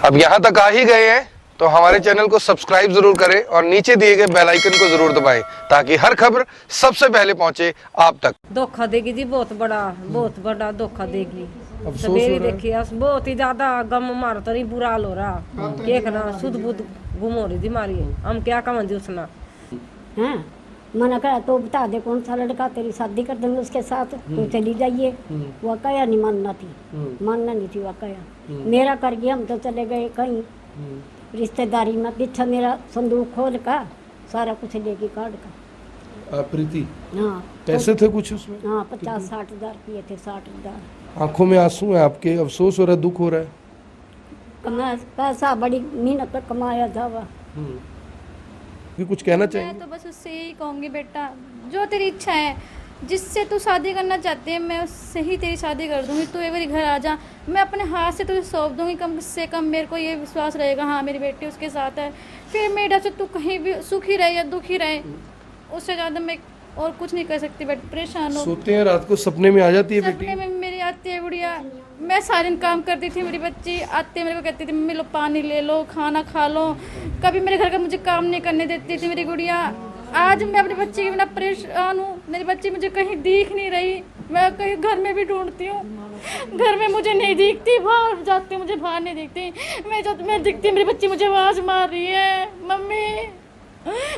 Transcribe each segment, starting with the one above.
अब यहाँ तक आ ही गए हैं तो हमारे चैनल को सब्सक्राइब जरूर करें और नीचे दिए गए बेल आइकन को जरूर दबाएं ताकि हर खबर सबसे पहले पहुंचे आप तक। धोखा देगी जी, बहुत बड़ा धोखा देगी। अफसोस सवेरे हो रहा है। देखिए बहुत ही ज्यादा गम मार तो नहीं, बुरा हाल हो रहा। एक ना सुध बुध गुम हो रही थी हमारी, हम क्या कहें जी उसना। हैं मना करा तो बता दे कौन सा लड़का, तेरी शादी कर देंगे उसके साथ, तो चली जाइए। वो कया नहीं मानना थी, मानना नहीं थी वो कया। मेरा कर गया, हम तो चले गए कहीं रिश्तेदारी में। पीछा मेरा संदूक खोल का सारा कुछ लेके काट का। प्रीति, हाँ पैसे थे कुछ उसमें? हाँ 50-60 हजार किए थे, 60,000। आंखों में आंसू हैं आपके, अफसोस हो रहा है, दुख हो रहा है। कमा पैसा बड़ी मेहनत पर कमाया था वह। कि कुछ कहना मैं चाहिए? तो बस उससे यही कहूँगी, बेटा जो तेरी इच्छा है, जिससे तू शादी करना चाहती है, मैं उससे ही तेरी शादी कर दूँगी। तू एक बार घर आ जा, मैं अपने हाथ से तुझे सौंप दूँगी। कम से कम मेरे को ये विश्वास रहेगा, हाँ मेरी बेटी उसके साथ है। फिर मेरा से तू कहीं भी सुखी रहे या दुखी रहे, उससे ज़्यादा मैं और कुछ नहीं कर सकती। बेटा परेशान हो, सोते हैं रात को सपने में आ जाती है बेटी? सपने में मेरी आती है गुड़िया। मैं सारे दिन काम करती थी, मेरी बच्ची आती है मेरे को कहती थी मम्मी लो पानी ले लो, खाना खा लो। कभी मेरे घर का मुझे काम नहीं करने देती थी मेरी गुड़िया। आज मैं अपनी बच्ची के बिना परेशान हूँ। मेरी बच्ची मुझे कहीं दिख नहीं रही, मैं कहीं घर में भी ढूंढती हूँ, घर में मुझे नहीं दिखती। बाहर जाती हूँ, मुझे बाहर नहीं दिखती। मैं दिखती, मेरी बच्ची मुझे आवाज़ मार रही है मम्मी।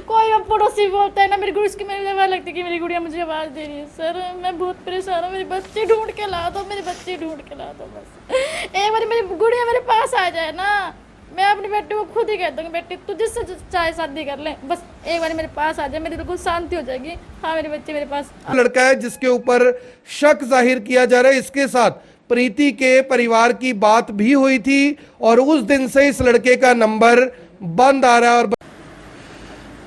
कोई अब पड़ोसी बोलता है ना मेरी गुड़िया, उसकी मेरी आवाज़ लगती है कि मेरी गुड़िया मुझे आवाज़ दे रही है। सर मैं बहुत परेशान हूँ, मेरी बच्ची ढूंढ के ला दो, मेरी बच्ची ढूंढ के ला दो। बस एक बार मेरी गुड़िया मेरे पास आ जाए ना, मैं अपनी बेटी को खुद ही कह दूँगी बेटी तू जिससे चाहे शादी कर ले, बस एक बार मेरे पास आ जाए, मेरी बिल्कुल शांति हो जाएगी। हाँ मेरी बच्ची मेरे पास। लड़का है जिसके ऊपर शक जाहिर किया जा रहा है, इसके साथ प्रीति के परिवार की बात भी हुई थी और उस दिन से इस लड़के का नंबर बंद आ रहा है। और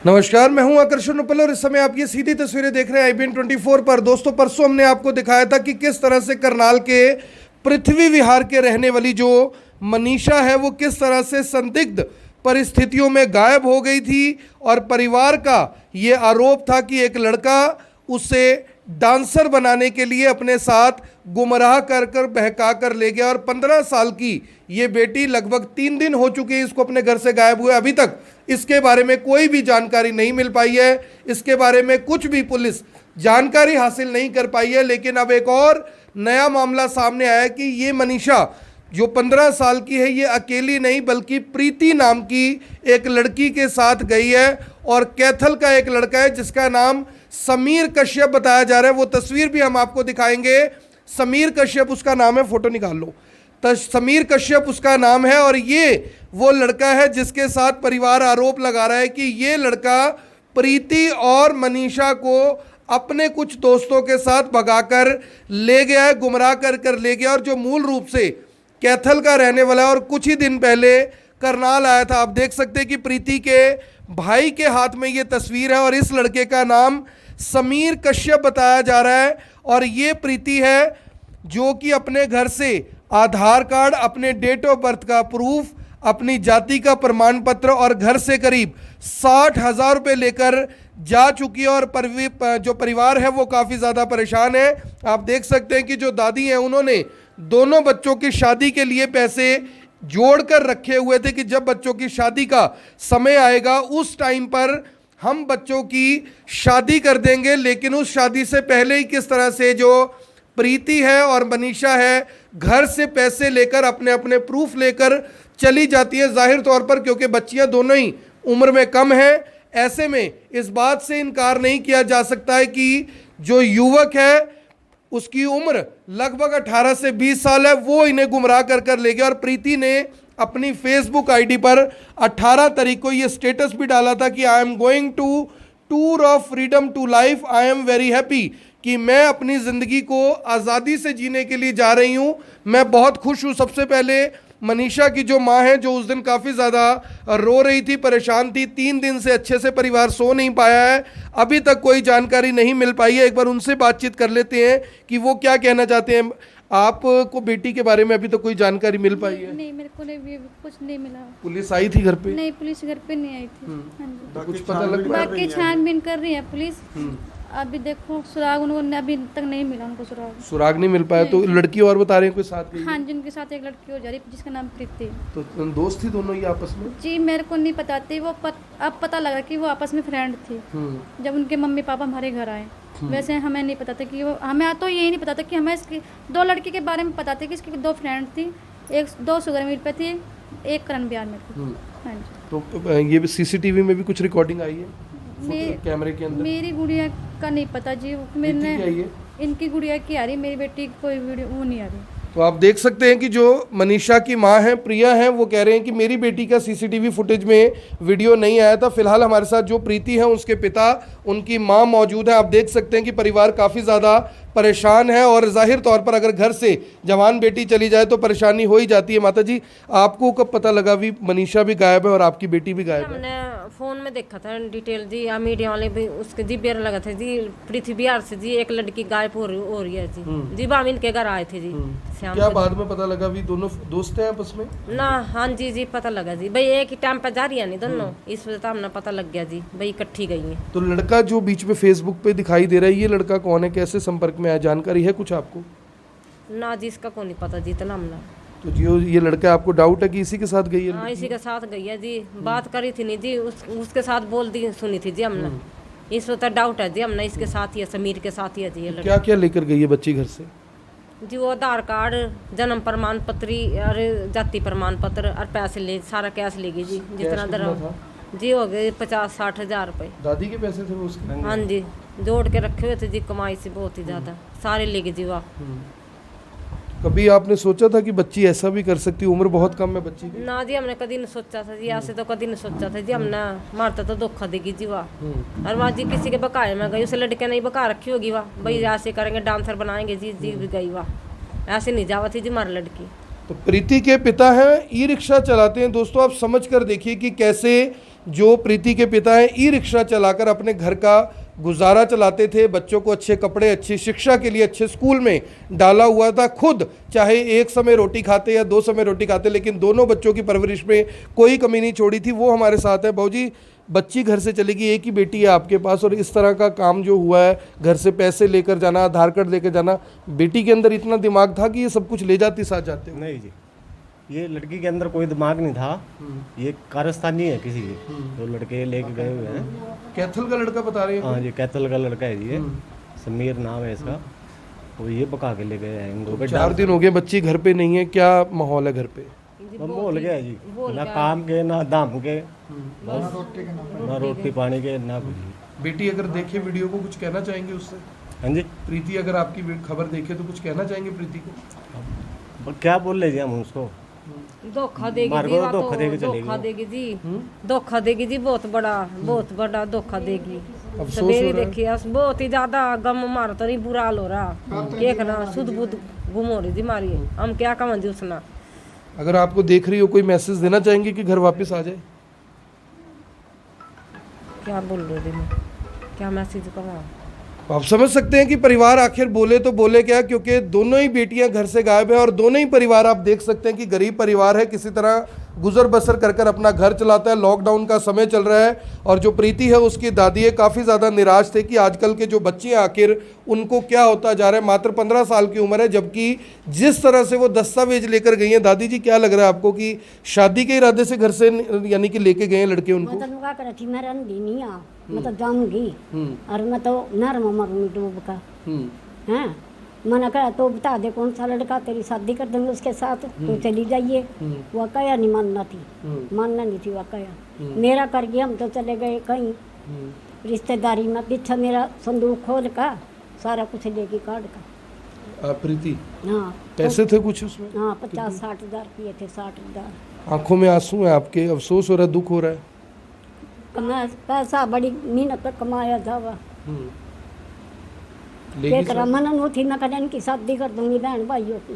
नमस्कार, मैं हूं आकर्षण उपल और इस समय आप ये सीधी तस्वीरें देख रहे हैं IBN 24 पर। दोस्तों, परसों हमने आपको दिखाया था कि किस तरह से करनाल के पृथ्वी विहार के रहने वाली जो मनीषा है वो किस तरह से संदिग्ध परिस्थितियों में गायब हो गई थी और परिवार का ये आरोप था कि एक लड़का उसे डांसर बनाने के लिए अपने साथ गुमराह कर कर बहका कर ले गया। और 15 साल की ये बेटी लगभग 3 दिन हो चुके हैं इसको अपने घर से गायब हुए। अभी तक इसके बारे में कोई भी जानकारी नहीं मिल पाई है, इसके बारे में कुछ भी पुलिस जानकारी हासिल नहीं कर पाई है। लेकिन अब एक और नया मामला सामने आया कि ये मनीषा जो 15 साल की है, ये अकेली नहीं बल्कि प्रीति नाम की एक लड़की के साथ गई है। और कैथल का एक लड़का है जिसका नाम समीर कश्यप बताया जा रहा है, वो तस्वीर भी हम आपको दिखाएंगे। समीर कश्यप उसका नाम है, फोटो निकाल लो। समीर कश्यप उसका नाम है और ये वो लड़का है जिसके साथ परिवार आरोप लगा रहा है कि ये लड़का प्रीति और मनीषा को अपने कुछ दोस्तों के साथ भगाकर ले गया है, गुमराह कर कर ले गया। और जो मूल रूप से कैथल का रहने वाला है और कुछ ही दिन पहले करनाल आया था। आप देख सकते हैं कि प्रीति के भाई के हाथ में ये तस्वीर है और इस लड़के का नाम समीर कश्यप बताया जा रहा है। और ये प्रीति है जो कि अपने घर से आधार कार्ड, अपने डेट ऑफ बर्थ का प्रूफ, अपनी जाति का प्रमाण पत्र और घर से करीब 60,000 रुपये लेकर जा चुकी है। और जो परिवार है वो काफ़ी ज़्यादा परेशान है। आप देख सकते हैं कि जो दादी हैं उन्होंने दोनों बच्चों की शादी के लिए पैसे जोड़ कर रखे हुए थे कि जब बच्चों की शादी का समय आएगा उस टाइम पर हम बच्चों की शादी कर देंगे। लेकिन उस शादी से पहले ही किस तरह से जो प्रीति है और मनीषा है घर से पैसे लेकर अपने अपने प्रूफ लेकर चली जाती है, जाहिर तौर पर क्योंकि बच्चियां दोनों ही उम्र में कम हैं। ऐसे में इस बात से इनकार नहीं किया जा सकता है कि जो युवक है उसकी उम्र लगभग 18 से 20 साल है, वो इन्हें गुमराह कर कर ले गया। और प्रीति ने अपनी फेसबुक आईडी पर 18 तारीख को ये स्टेटस भी डाला था कि I am going to tour of freedom to life, I am very happy, कि मैं अपनी ज़िंदगी को आज़ादी से जीने के लिए जा रही हूँ, मैं बहुत खुश हूँ। सबसे पहले मनीषा की जो माँ है जो उस दिन काफ़ी ज़्यादा रो रही थी, परेशान थी, 3 दिन से अच्छे से परिवार सो नहीं पाया है, अभी तक कोई जानकारी नहीं मिल पाई है। एक बार उनसे बातचीत कर लेते हैं कि वो क्या कहना चाहते हैं। आपको बेटी के बारे में अभी तक कोई जानकारी मिल पाई है? नहीं, मेरे को नहीं, कुछ नहीं मिला। पुलिस आई थी घर पे? नहीं, पुलिस घर पे नहीं आई थी। हाँ जी। कुछ पता लग पाया? बाकी छानबीन कर रही है पुलिस। अभी देखो सुराग उन्होंने अभी तक नहीं मिला, उनको सुराग नहीं मिल पाया। तो लड़की और बता रहे हैं कोई साथ गई? हाँ जी, उनके साथ एक लड़की हो जा रही जिसका नाम प्रीति। तो दोस्त थी दोनों ही आपस में? जी मेरे को नहीं पता थी, वो अब पता लगा कि वो आपस में फ्रेंड थी जब उनके मम्मी पापा हमारे घर आए। वैसे हमें नहीं पता था कि वो, हमें तो यही नहीं पता था कि हमें इसकी दो लड़की के बारे में पता था कि इसकी दो फ्रेंड थी, दो शुगर मिल पे थी, एक करण बिहार में थी। हाँ जी। तो ये सीसीटीवी में भी कुछ रिकॉर्डिंग आई है कैमरे के अंदर? मेरी गुड़िया का नहीं पता जी, मैंने की आई है? इनकी गुड़िया की आ रही, मेरी बेटी की कोई वीडियो वो नहीं आ रही। तो आप देख सकते हैं कि जो मनीषा की मां है प्रिया है, वो कह रहे हैं कि मेरी बेटी का सीसीटीवी फुटेज में वीडियो नहीं आया था। फिलहाल हमारे साथ जो प्रीति है उसके पिता, उनकी मां मौजूद है। आप देख सकते हैं कि परिवार काफ़ी ज़्यादा परेशान है और जाहिर तौर पर अगर घर से जवान बेटी चली जाए तो परेशानी हो ही जाती है। माता जी, आपको कब पता लगा भी मनीषा भी गायब है और आपकी बेटी भी गायब है? हमने फोन में देखा था डिटेल जी, या मीडिया वाले भी उसके जी बेर लगा था जी, पृथ्वी बिहार से जी एक लड़की गायब हो रही है जी बामिन के घर आए थे जी शाम क्या को। बाद में पता लगा भी दोनों दोस्त हैं आपस में? ना हाँ जी पता लगा जी, भाई एक ही टाइम पे जा रही है नहीं दोनों, इस वजह से हमने पता लग गया जी भाई इकट्ठी गई है। तो लड़का जो बीच में फेसबुक पे दिखाई दे रहा है, ये लड़का कौन है, कैसे संपर्क में आया, जानकारी है कुछ आपको? ना जी इसका को नहीं पता जी, इतना हमने। तो जो ये लड़का, आपको डाउट है कि इसी के साथ गई है? हाँ इसी के साथ गई है जी, बात करी थी नहीं जी, उसके साथ बोल दी सुनी थी जी हमने, इस वक्त डाउट है जी हमने इसके साथ ही है, समीर के साथ ही है जी ये लड़की। क्या क्या लेकर गई है बच्ची घर से? जी वो आधार कार्ड, जन्म प्रमाण पत्र और जाति प्रमाण पत्र और पैसे ले, सारा कैश लेगी जी जितना कितना दर था? जी हो गए 50-60 हजार रुपये। दादी के पैसे थे वो उसके? हाँ जी जोड़ के रखे हुए थे जी, कमाई से बहुत ही ज्यादा सारे लेके जी वाह। कभी आपने सोचा था कि बच्ची ऐसा भी कर सकती, उम्र बहुत कम है बच्ची की? ना जी हमने कभी नहीं सोचा था जी, ऐसे तो कभी नहीं सोचा था जी हमने, मारता तो धोखा देगी जी वाह। और वहाँ जी किसी के बकाए में गई, उसे लड़के नहीं बका रखी होगी वाह, भाई ऐसे करेंगे डांसर बनाएंगे जी भी गई वाह, ऐसे नहीं जावा थी जी हमारी लड़की। तो प्रीति के पिता हैं, ई रिक्शा चलाते हैं। दोस्तों आप समझ कर देखिए कि कैसे जो प्रीति के पिता हैं ई रिक्शा चलाकर अपने घर का गुजारा चलाते थे, बच्चों को अच्छे कपड़े, अच्छी शिक्षा के लिए अच्छे स्कूल में डाला हुआ था। खुद चाहे एक समय रोटी खाते या 2 समय रोटी खाते, लेकिन दोनों बच्चों की परवरिश में कोई कमी नहीं छोड़ी थी। वो हमारे साथ है। बाबूजी, बच्ची घर से चली गई, एक ही बेटी है आपके पास, और इस तरह का काम जो हुआ है, घर से पैसे लेकर जाना, आधार कार्ड लेकर जाना, बेटी के अंदर इतना दिमाग था कि ये सब कुछ ले जाती साथ जाते हुए? नहीं जी, ये लड़की के अंदर कोई दिमाग नहीं था, ये कारस्तानी है किसी की, तो लड़के लेके गए हुए हैं। कैथल का लड़का बता रहे हैं? हाँ जी, कैथल का लड़का है जी, ये समीर नाम है इसका, वो ये पका के ले गए हैं इनको। 4 दिन हो गए बच्ची घर पे नहीं है, क्या माहौल है घर पे? बोल गया जी, ना काम के ना दाम के, बस ना रोटी पानी के ना कुछ। बेटी अगर देखे वीडियो को, कुछ कहना चाहेंगे उससे? हाँ जी, प्रीति अगर आपकी खबर देखे तो कुछ कहना चाहेंगे प्रीति को? क्या बोल रहे जी हम उसको? धोखा देगी मार जी, को वहाँ धोखा तो देके चलेगी धोखा वो। देगी जी, धोखा देगी जी, बहुत बड़ा धोखा देगी। अफसोस सवेरे हो रहा है। देखिए बहुत ही ज्यादा गम मारता नहीं, बुरा हाल हो रहा, एक ना सुध बुध गुम हो रही थी हमारी, हम क्या कहें जी उसना। अगर आपको देख रही हो, कोई मैसेज देना चाहेंगे कि घर वापस आ जाए? क्या बोल रहे थे मैं, क्या मैसेज कहा? आप समझ सकते हैं कि परिवार आखिर बोले तो बोले क्या, क्योंकि दोनों ही बेटियां घर से गायब है और दोनों ही परिवार आप देख सकते हैं कि गरीब परिवार है, किसी तरह गुजर बसर कर अपना घर चलाता है। लॉकडाउन का समय चल रहा है और जो प्रीति है उसकी दादी है काफ़ी ज़्यादा निराश थे कि आजकल के जो बच्चे हैं आखिर उनको क्या होता जा रहा है। मात्र 15 साल की उम्र है, जबकि जिस तरह से वो दस्तावेज लेकर गई हैं। दादी जी, क्या लग रहा है आपको कि शादी के इरादे से घर से यानी कि लेके गए हैं लड़के उनको? मैं तो नुका कर थी, मैं रंदी नहीं आ, मैं तो जाऊंगी और मैं तो नर्म मरूंगी डूब का। हाँ, मैंने कहा तो बता दे कौन सा लड़का, तेरी शादी कर देंगे उसके साथ, तो चली जाइए। वह कया नहीं मानना थी, मानना नहीं थी वह कया, मेरा कर गया, हम तो चले गए कहीं रिश्तेदारी में, पीछा मेरा संदूक खोल का सारा कुछ लेके कार्ड का। प्रीति, हाँ पैसे थे कुछ उसमें? हाँ 50-60 हजार किए थे, 60 हजार। आंखों में आंसू है आपके, अफसोस हो रहा है, दुख हो रहा है? पैसा बड़ी मेहनत कमाया जावा, लेगी करा मन नु थी, मैं कहा इनकी शादी कर दूंगी बहन भाइयों की।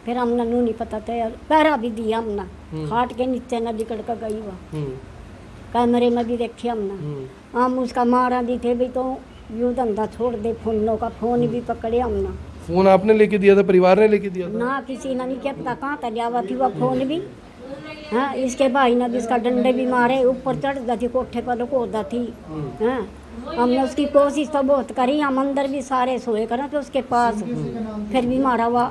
फिर हमने नू नहीं पता था यार, पैरा भी दिया हमने, खाट के नीचे न लिकड़ कर गई वह, कैमरे में भी देखी हमने। हम उसका मारा भी थे भी, तो यूँ धंधा छोड़ दे, फोनों का फोन भी पकड़े हमने। फोन आपने लेके दिया था, परिवार ने लेके दिया था? ना किसी ने नहीं क्या पता कहाँ तक लिया हुआ थी वह फोन भी। हाँ, इसके भाई ने भी इसका डंडे भी मारे, ऊपर चढ़ जाती, कोठे पर लुकोदा थी। हाँ, हमने उसकी कोशिश तो बहुत करी, हम अंदर भी सारे सोए करें तो उसके पास, फिर भी मारा हुआ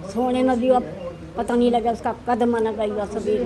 सोने में भी अब पता नहीं लगा उसका कदम न गई हुआ सभी।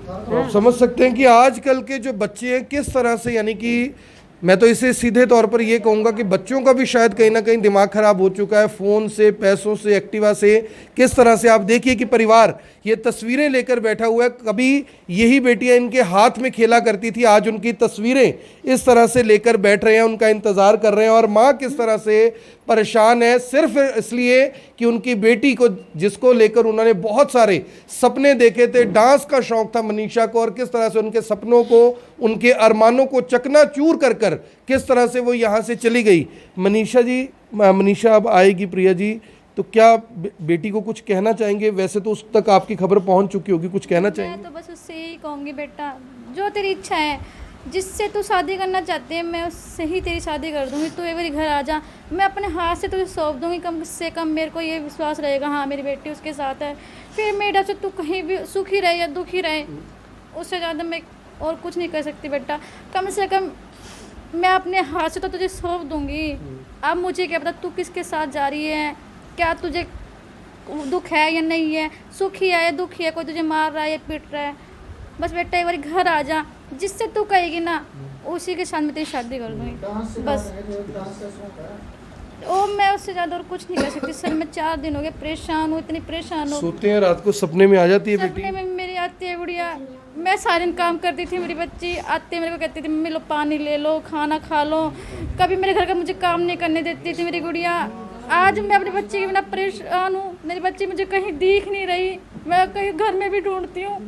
आप समझ सकते हैं कि आजकल के जो बच्चे हैं किस तरह से, यानी कि मैं तो इसे सीधे तौर पर ये कहूँगा कि बच्चों का भी शायद कहीं ना कहीं दिमाग खराब हो चुका है, फ़ोन से, पैसों से, एक्टिवा से। किस तरह से आप देखिए कि परिवार ये तस्वीरें लेकर बैठा हुआ है। कभी यही बेटियां इनके हाथ में खेला करती थी, आज उनकी तस्वीरें इस तरह से लेकर बैठ रहे हैं, उनका इंतज़ार कर रहे हैं। और माँ किस तरह से परेशान है सिर्फ इसलिए कि उनकी बेटी को, जिसको लेकर उन्होंने बहुत सारे सपने देखे थे, डांस का शौक था मनीषा को, और किस तरह से उनके सपनों को, उनके अरमानों को चकनाचूर कर कर किस तरह से वो यहाँ से चली गई। मनीषा जी, मनीषा अब आएगी प्रिया जी, तो क्या बेटी को कुछ कहना चाहेंगे? वैसे तो उस तक आपकी खबर पहुँच चुकी होगी, कुछ कहना चाहेंगे? मैं तो बस उससे यही कहूँगी, बेटा जो तेरी इच्छा है, जिससे तू शादी करना चाहती है, मैं उससे ही तेरी शादी कर दूँगी। तू एक बार घर आ जा, मैं अपने हाथ से तुझे सौंप दूँगी। कम से कम मेरे को ये विश्वास रहेगा, हाँ मेरी बेटी उसके साथ है। फिर मेरा से तू कहीं भी सुखी रहे या दुखी रहे, उससे ज़्यादा मैं और कुछ नहीं कर सकती बेटा। कम से कम मैं अपने हाथ से तो तुझे सौंप दूँगी। अब मुझे क्या पता तू किसके साथ जा रही है, क्या तुझे दुख है या नहीं है, सुखी है या दुखी है, कोई तुझे मार रहा है या पीट रहा है। बस बेटा एक बार घर आ जा, जिससे तू कहेगी ना उसी के साथ मैं तेरी शादी कर दूँगी बस। ओ मैं उससे ज़्यादा और कुछ नहीं कर सकती सर। मैं 4 दिन हो गए परेशान हूँ, इतनी परेशान हूँ। सोते हैं रात को, सपने में आ जाती है बेटी? सपने में मेरी आती है गुड़िया। मैं सारे दिन काम करती थी, मेरी बच्ची आते मेरे को कहती थी मम्मी लो पानी ले लो, खाना खा लो। कभी मेरे घर का मुझे काम नहीं करने देती थी मेरी गुड़िया। आज मैं अपने बच्चे के बिना परेशान हूँ। मेरी बच्ची मुझे कहीं दिख नहीं रही, मैं कहीं घर में भी ढूंढती हूँ,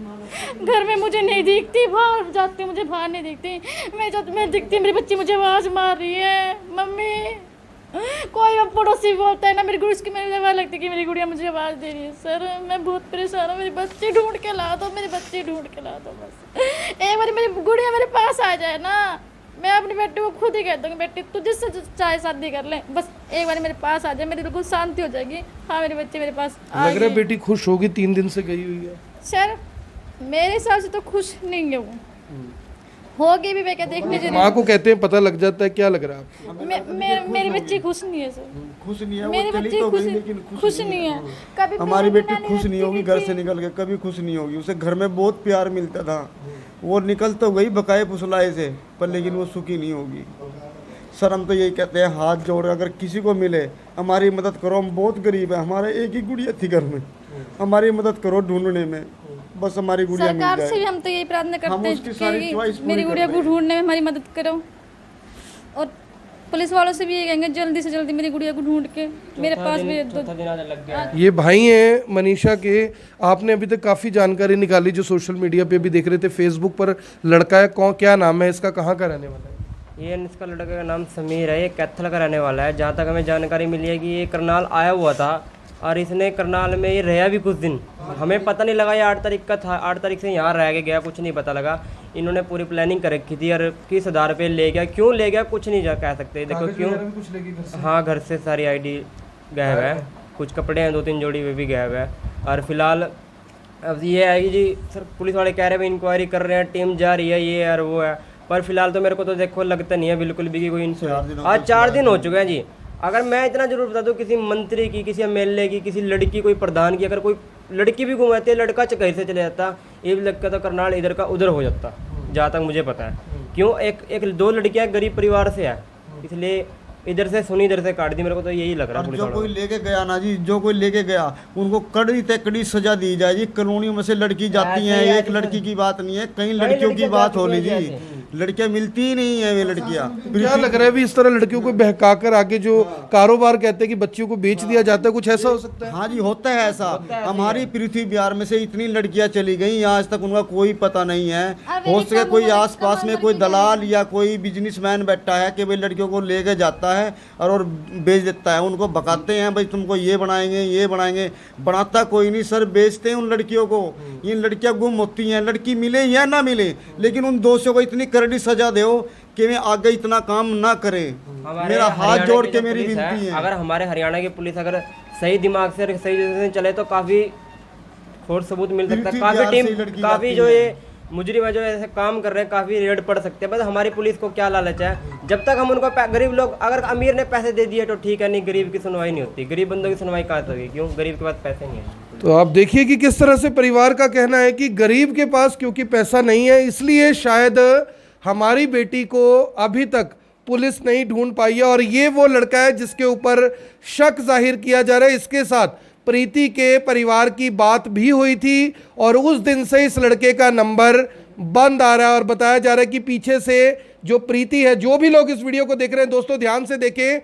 घर में मुझे नहीं दिखती, बाहर जाती हूँ मुझे बाहर नहीं दिखती। मैं दिखती मेरी बच्ची मुझे आवाज़ मार रही है मम्मी। कोई अब पड़ोसी बोलता है ना मेरी गुड़िया, उसकी मेरी आवाज़ लगती है कि मेरी गुड़िया मुझे आवाज़ दे रही है। सर मैं बहुत परेशान हूँ, मेरी बच्ची ढूंढ के ला दो, मेरी बच्ची ढूंढ के ला दो बस। एक बार मेरी गुड़िया मेरे पास आ जाए ना, मैं अपनी बेटी को खुद ही कह दूँगी बेटी तू जिससे चाहे शादी कर ले, बस एक बार मेरे पास आ जाए, मेरी बिल्कुल शांति हो जाएगी। हाँ मेरे बच्चे मेरे पास आ लग रहा है गए। बेटी खुश होगी, 3 दिन से गई हुई है। सर मेरे हिसाब से तो खुश नहीं है वो, होगी भी मैं क्या देखने जरूर। माँ को कहते हैं पता लग जाता है, क्या लग रहा है आपको? मेरी बच्ची खुश नहीं है सर, खुश नहीं है वो, मेरी चली बच्ची तो खुश गई लेकिन खुश नहीं है। कभी हमारी मेरे बेटी बिना खुश नहीं होगी, घर से निकल के कभी खुश नहीं होगी। उसे घर में बहुत प्यार मिलता था, वो निकल तो गई बकाए फुसलाए से, पर लेकिन वो सुखी नहीं होगी। सर हम तो यही कहते हैं हाथ जोड़ अगर किसी को मिले हमारी मदद करो, हम बहुत गरीब है, हमारे एक ही गुड़िया थी घर में, हमारी मदद करो ढूंढने में, बस हमारी गुड़िया मिल सरकार से भी जाए। हम तो यही प्रार्थना हम करते उसकी सारी हैं च्वाइस कि पूरी मेरी गुड़िया कर को रहे हैं। ढूंढने में हमारी मदद करो। और पुलिस वालों से भी ये कहेंगे जल्दी से जल्दी मेरी गुड़िया को ढूंढ के मेरे पास भेज दो। ये भाई हैं मनीषा के। आपने अभी तक काफ़ी जानकारी निकाली जो सोशल मीडिया पे भी देख रहे थे, फेसबुक पर लड़का है, कौन क्या नाम है इसका, कहाँ का रहने वाला है? ये इसका लड़के का नाम समीर है, ये कैथल का रहने वाला है। जहाँ तक हमें जानकारी मिली है कि ये करनाल आया हुआ था और इसने करनाल में ये रहा भी कुछ दिन, हमें पता नहीं लगा ये 8 तारीख का था, 8 तारीख से यहाँ रह के गया, कुछ नहीं पता लगा। इन्होंने पूरी प्लानिंग कर रखी थी और किस आधार पे ले गया, क्यों ले गया कुछ नहीं जा कह सकते। देखो क्यों, हाँ घर से सारी आईडी गायब है, कुछ कपड़े हैं 2-3 जोड़ी वे भी गायब है। और फिलहाल अब ये है कि जी सर पुलिस वाले कह रहे हैं इंक्वायरी कर रहे हैं, टीम जा रही है, ये है और वो है, पर फिलहाल तो मेरे को तो देखो लगता नहीं है बिल्कुल भी कि कोई आज 4 दिन हो चुके हैं जी। अगर मैं इतना जरूर बता दूं, किसी मंत्री की, किसी एमएलए की, किसी लड़की, कोई प्रधान की अगर कोई लड़की भी घुमाती है, लड़का घर से चले जाता, ये भी लगता तो करनाल इधर का उधर हो जाता, जहाँ तक मुझे पता है। क्यों एक 2 लड़कियां गरीब परिवार से है, इसलिए इधर से सुनी इधर से काट दी। मेरे को तो यही लग रहा है। जो कोई लेके गया ना जी, जो कोई लेके गया उनको कड़ी ते कड़ी सजा दी जाए जी। कॉलोनी में से लड़की जाती हैं, एक लड़की की बात नहीं है, कई लड़कियों की बात हो ली जी, लड़कियां मिलती ही नहीं है वे लड़कियां। क्या लग रहा है भी इस तरह लड़कियों को बहकाकर आगे जो कारोबार कहते हैं कि बच्चियों को बेच दिया जाता है, कुछ ऐसा हो सकता है? हाँ जी होता है ऐसा। हमारी पृथ्वी बिहार में से इतनी लड़कियां चली गई, आज तक उनका कोई पता नहीं है। हो सके कोई आसपास में कोई दलाल या कोई बिजनेसमैन बैठा है कि भाई लड़कियों को लेके जाता है और बेच देता है, उनको भगाते हैं भाई तुमको ये बनाएंगे ये बनाएंगे, बनाता कोई नहीं सर, बेचते हैं उन लड़कियों को। ये लड़कियां गुम होती हैं, लड़की मिले या ना मिले, लेकिन उन दोषियों को इतनी कड़ी सजा दो कि वे आगे इतना काम ना करें। मेरा हाथ जोड़ के मेरी विनती है, अगर हमारे हरियाणा की पुलिस अगर सही दिमाग से सही से चले तो काफ़ी ठोस सबूत मिल सकता है। काफ़ी टीम, काफ़ी जो ये मुजरिम है जो ऐसे काम कर रहे हैं, काफ़ी रेड पड़ सकते हैं। बस हमारी पुलिस को क्या लालच है, जब तक हम उनको गरीब लोग, अगर अमीर ने पैसे दे दिए तो ठीक है, नहीं गरीब की सुनवाई नहीं होती। गरीब बंदों की सुनवाई कहाँ से होगी, क्यों? गरीब के पास पैसे नहीं है। तो आप देखिए कि किस तरह से परिवार का कहना है कि गरीब के पास क्योंकि पैसा नहीं है, इसलिए शायद हमारी बेटी को अभी तक पुलिस नहीं ढूंढ पाई है। और ये वो लड़का है जिसके ऊपर शक जाहिर किया जा रहा है। इसके साथ प्रीति के परिवार की बात भी हुई थी और उस दिन से इस लड़के का नंबर बंद आ रहा है और बताया जा रहा है कि पीछे से जो प्रीति है, जो भी लोग इस वीडियो को देख रहे हैं दोस्तों ध्यान से देखें,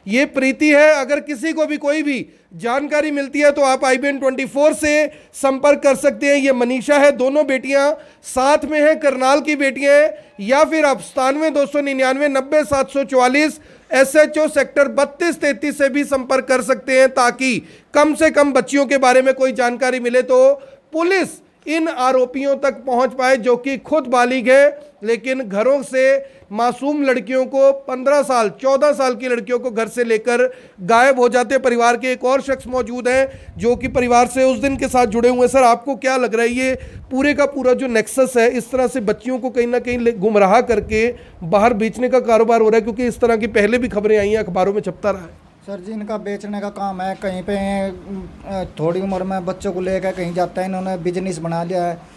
ये प्रीति है। अगर किसी को भी कोई भी जानकारी मिलती है तो आप IBN 24 से संपर्क कर सकते हैं। ये मनीषा है, दोनों बेटियां साथ में हैं, करनाल की बेटियां हैं। या फिर आप 97 299 90 744 SHO सेक्टर 32-33 से भी संपर्क कर सकते हैं, ताकि कम से कम बच्चियों के बारे में कोई जानकारी मिले तो पुलिस इन आरोपियों तक पहुंच पाए, जो कि खुद बालिग है लेकिन घरों से मासूम लड़कियों को 15 साल 14 साल की लड़कियों को घर से लेकर गायब हो जाते हैं। परिवार के एक और शख्स मौजूद हैं जो कि परिवार से उस दिन के साथ जुड़े हुए हैं। सर, आपको क्या लग रहा है ये पूरे का पूरा जो नेक्सस है, इस तरह से बच्चियों को कहीं ना कहीं गुमराह करके बाहर बेचने का कारोबार हो रहा है? क्योंकि इस तरह की पहले भी खबरें आई हैं, अखबारों में छपता रहा है। सर जी, इनका बेचने का काम है। कहीं पे थोड़ी उम्र में बच्चों को लेकर कहीं जाता है, इन्होंने बिजनेस बना लिया है।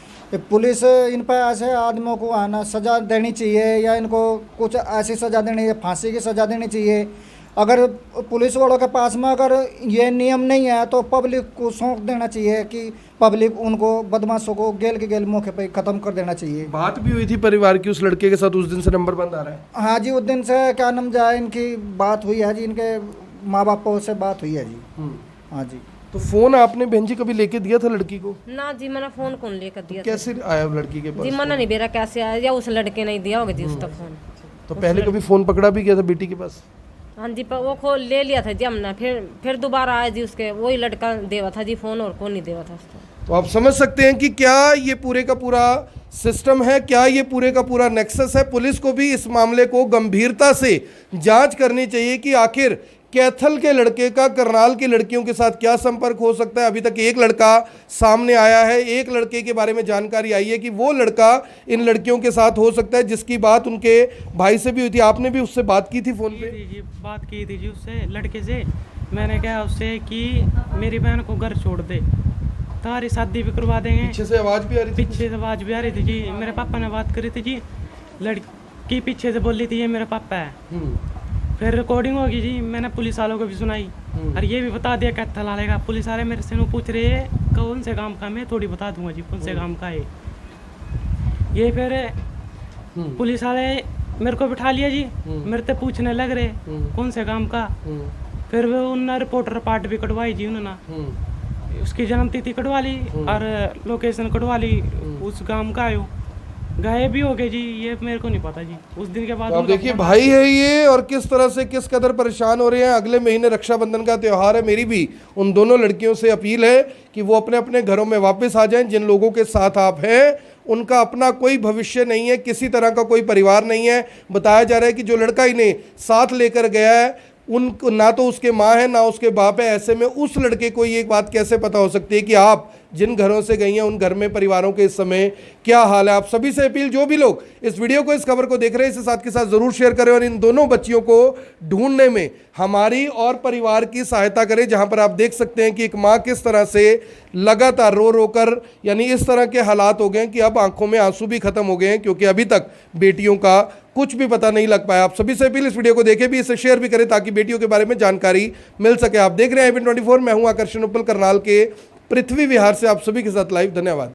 पुलिस इन पर ऐसे आदमियों को आना सज़ा देनी चाहिए, या इनको कुछ ऐसी सज़ा देनी है, फांसी की सज़ा देनी चाहिए। अगर पुलिस वालों के पास में अगर ये नियम नहीं है तो पब्लिक को सौंप देना चाहिए कि पब्लिक उनको बदमाशों को गेल के गेल मौके पर ख़त्म कर देना चाहिए। बात भी हुई थी परिवार की उस लड़के के साथ, उस दिन से नंबर बंद आ रहा है। हाँ जी, उस दिन से क्या नाम जाए, इनकी बात हुई है जी, इनके माँ बापों से बात हुई है जी। हाँ जी। तो फोन आपने बहन जी कभी लेके दिया था लड़की को? ना जी, मैंने फोन कौन लेकर दिया? कैसे आया लड़की के पास? जी मैंने नहीं बेरा कैसे आया, या उस लड़के ने दिया होगा जी उसका फोन। तो पहले कभी फोन पकड़ा भी गया था बेटी के पास? हाँ जी, पर वो खोल ले लिया था जी हमने, फिर दोबारा आया जी, उसके वही लड़का देवा था जी फोन, और कौन नहीं देवा था उसको। तो आप समझ सकते हैं कि क्या ये पूरे का पूरा सिस्टम है, क्या ये पूरे का पूरा नेक्सस है। पुलिस को भी इस मामले को गंभीरता से जांच करनी चाहिए कि आखिर कैथल के लड़के का करनाल की लड़कियों के साथ क्या संपर्क हो सकता है। अभी तक एक लड़का सामने आया है, एक लड़के के बारे में जानकारी आई है कि वो लड़का इन लड़कियों के साथ हो सकता है, जिसकी बात उनके भाई से भी हुई थी। आपने भी उससे बात की थी फोन पे? जी, बात की थी जी उससे, लड़के से। मैंने कहा उससे कि मेरी बहन को घर छोड़ दे, तारी शादी भी करवा देंगे। पीछे से आवाज़ भी आ रही थी? पीछे से आवाज़ भी आ रही थी जी। मेरे पापा ने बात करी थी जी, लड़की पीछे से बोल रही थी ये मेरा पापा है। फिर रिकॉर्डिंग होगी जी, मैंने पुलिस वालों को भी सुनाई और ये भी बता दिया कैथल डालेगा। पुलिस वाले मेरे से पूछ रहे हैं कौन से काम का, मैं थोड़ी बता दूंगा जी कौन से काम का है ये। फिर पुलिस वाले मेरे को बिठा लिया जी, मेरे से पूछने लग रहे कौन से काम का। फिर वो उन्होंने रिपोर्टर पार्ट भी कटवाई जी, उन्होंने उसकी जन्म तिथि कटवा ली और लोकेशन कटवा ली, उस काम का आयो। गायब भी हो गए जी, ये मेरे को नहीं पता जी उस दिन के बाद। तो आप देखिए भाई है ये, और किस तरह से किस कदर परेशान हो रहे हैं। अगले महीने रक्षाबंधन का त्यौहार है, मेरी भी उन दोनों लड़कियों से अपील है कि वो अपने अपने घरों में वापस आ जाएं। जिन लोगों के साथ आप हैं उनका अपना कोई भविष्य नहीं है, किसी तरह का कोई परिवार नहीं है। बताया जा रहा है कि जो लड़का इन्हें साथ लेकर गया है उनको ना तो उसके माँ है ना उसके बाप है। ऐसे में उस लड़के को ये बात कैसे पता हो सकती है कि आप जिन घरों से गई हैं उन घर में परिवारों के इस समय क्या हाल है। आप सभी से अपील, जो भी लोग इस वीडियो को, इस खबर को देख रहे हैं, इसे साथ के साथ जरूर शेयर करें और इन दोनों बच्चियों को ढूंढने में हमारी और परिवार की सहायता करें। जहां पर आप देख सकते हैं कि एक माँ किस तरह से लगातार रो रो कर, यानी इस तरह के हालात हो गए हैं कि अब आंखों में आंसू भी खत्म हो गए हैं, क्योंकि अभी तक बेटियों का कुछ भी पता नहीं लग पाया। आप सभी से अपील, इस वीडियो को देखें भी, इसे शेयर भी करें ताकि बेटियों के बारे में जानकारी मिल सके। आप देख रहे हैं IBN 24, मैं हूं आकर्षण उपल, करनाल के पृथ्वी विहार से आप सभी के साथ लाइव। धन्यवाद।